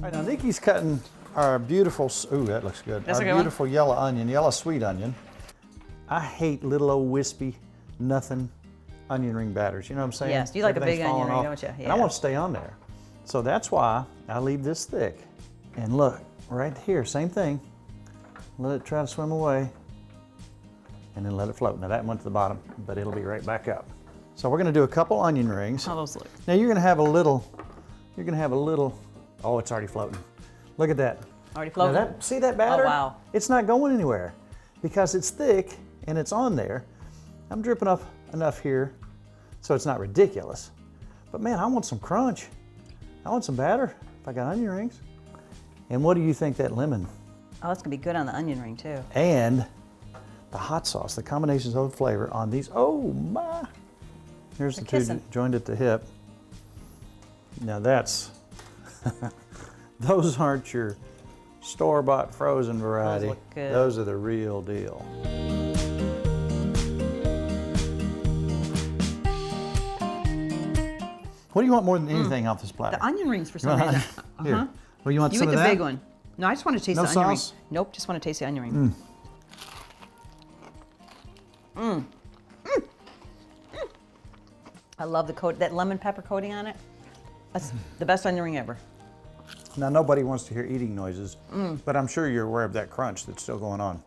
All right, now Nikki's cutting our beautiful, ooh, that looks good. That's our a good beautiful yellow onion, yellow sweet onion. I hate little old wispy, nothing onion ring batters. You know what I'm saying? Yes, you like a big Everything's onion falling ring, off. don't you? And I Yeah. want to stay on there. So that's why I leave this thick. And look, right here, same thing. Let it try to swim away and then let it float. Now that went to the bottom, but it'll be right back up. So we're gonna do a couple onion rings. How those look? Now you're gonna have a little, oh, it's already floating. Look at that. Already floating? Now see that batter? Oh, wow. It's not going anywhere because it's thick and it's on there. I'm dripping up enough here so it's not ridiculous. But man, I want some crunch. I want some batter if I got onion rings. And what do you think that lemon Oh, that's gonna be good on the onion ring too. and the hot sauce, the combinations of flavor on these, oh my. Here's the two kissing. joined at the hip. Now that's, those aren't your store-bought frozen variety. look good. Those are the real deal. What do you want more than anything off this platter? The onion rings for some reason. Here. Well, you want You some get of the that? big one. No, I just want to taste No the onion ring. sauce? Nope, just want to taste the onion ring. I love the coat, that lemon pepper coating on it. That's the best onion ring ever. Now, nobody wants to hear eating noises, but I'm sure you're aware of that crunch that's still going on.